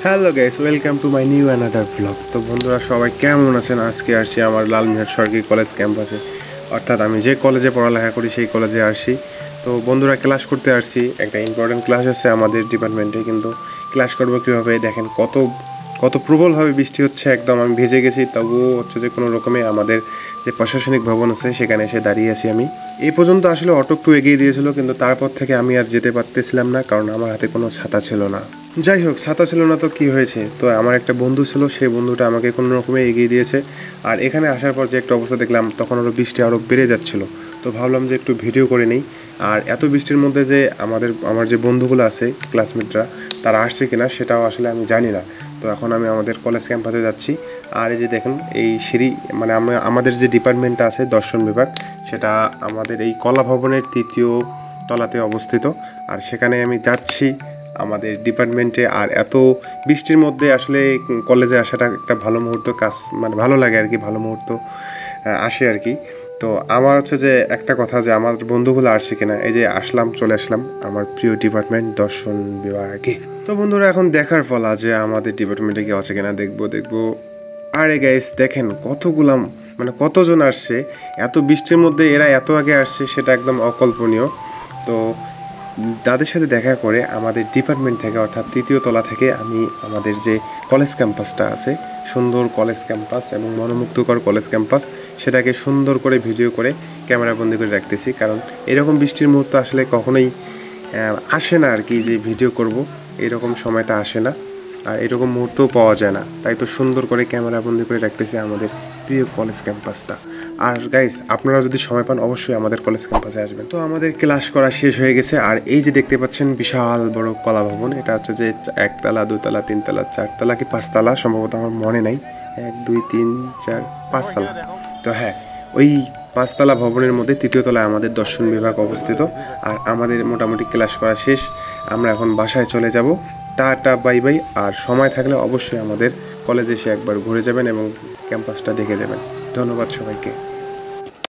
Hello guys, welcome to my new another vlog. তো বন্ধুরা সবাই কেমন আছেন? আজকে আসছি আমার লালমিনার সরকারি কলেজ ক্যাম্পাসে, অর্থাৎ আমি যে কলেজে পড়ালেখা করি সেই কলেজে আসছি। তো বন্ধুরা ক্লাস করতে আসছি, একটা ইম্পর্টেন্ট ক্লাস আছে আমাদের ডিপার্টমেন্টে। কিন্তু ক্লাস করবো কীভাবে দেখেন, কত কত প্রবলভাবে বৃষ্টি হচ্ছে, একদম আমি ভিজে গেছি। তবুও হচ্ছে যে কোনো রকমে আমাদের যে প্রশাসনিক ভবন আছে সেখানে এসে দাঁড়িয়ে আছি আমি। এই পর্যন্ত আসলে অটো একটু এগিয়ে দিয়েছিল, কিন্তু তারপর থেকে আমি আর যেতে পারতেছিলাম না, কারণ আমার হাতে কোনো ছাতা ছিল না। যাই হোক, ছাতা ছিল না তো কি হয়েছে, তো আমার একটা বন্ধু ছিল, সেই বন্ধুটা আমাকে কোনো রকমে এগিয়ে দিয়েছে। আর এখানে আসার পর যে একটা অবস্থা দেখলাম, তখন আরও বৃষ্টি আরও বেড়ে যাচ্ছিলো। তো ভাবলাম যে একটু ভিডিও করে নিই। আর এত বৃষ্টির মধ্যে যে আমার যে বন্ধুগুলো আছে ক্লাসমেটরা, তারা আসছে কিনা সেটাও আসলে আমি জানি না। তো এখন আমি আমাদের কলেজ ক্যাম্পাসে যাচ্ছি। আর এই যে দেখুন, এই সিঁড়ি, মানে আমাদের যে ডিপার্টমেন্টটা আছে দর্শন বিভাগ, সেটা আমাদের এই কলা ভবনের 3য় তলাতে অবস্থিত। আর সেখানে আমি যাচ্ছি আমাদের ডিপার্টমেন্টে। আর এত বৃষ্টির মধ্যে আসলে কলেজে আসাটা একটা ভালো মুহূর্ত, কাজ মানে ভালো লাগে আর কি, ভালো মুহূর্ত আসে আর কি। তো আমার হচ্ছে যে একটা কথা, যে আমার বন্ধুগুলো আসছে কিনা, এই যে চলে আসলাম আমার প্রিয় ডিপার্টমেন্ট দর্শন বিভাগে। তো বন্ধুরা এখন দেখার পালা যে আমাদের ডিপার্টমেন্টে কি আছে কিনা, দেখবো। আরে গাইস দেখেন, মানে কতজন আসছে এত বৃষ্টির মধ্যে, এরা এত আগে আসছে সেটা একদম অকল্পনীয়। তো তাদের সাথে দেখা করে আমাদের ডিপার্টমেন্ট থেকে, অর্থাৎ 3য় তলা থেকে আমি আমাদের যে কলেজ ক্যাম্পাসটা আছে, সুন্দর কলেজ ক্যাম্পাস এবং মনোমুগ্ধকর কলেজ ক্যাম্পাস, সেটাকে সুন্দর করে ভিডিও করে ক্যামেরা বন্দি করে রাখতেছি। কারণ এরকম বৃষ্টির মুহূর্ত আসলে কখনোই আসে না আর কি, যে ভিডিও করব, এরকম সময়টা আসে না, আর এরকম মুহূর্তও পাওয়া যায় না। তাই তো সুন্দর করে ক্যামেরা বন্দি করে রাখতেছি আমাদের প্রিয় কলেজ ক্যাম্পাসটা। আর গাইস, আপনারা যদি সময় পান অবশ্যই আমাদের কলেজ ক্যাম্পাসে আসবেন। তো আমাদের ক্লাস করা শেষ হয়ে গেছে। আর এই যে দেখতে পাচ্ছেন বিশাল বড় কলা ভবন, এটা হচ্ছে যে 1তলা 2তলা 3তলা 4তলা কি 5তলা, সম্ভবত আমার মনে নাই, 1 2 3 4 5তলা। তো হ্যাঁ, ওই 5তলা ভবনের মধ্যে 3য় তলায় আমাদের দর্শন বিভাগ অবস্থিত। আর আমাদের মোটামুটি ক্লাস করা শেষ, আমরা এখন বাসায় চলে যাব। Tata bye bye. আর সময় থাকলে অবশ্যই আমাদের কলেজে এসে একবার ঘুরে যাবেন এবং ক্যাম্পাসটা দেখে যাবেন। ধন্যবাদ সবাইকে।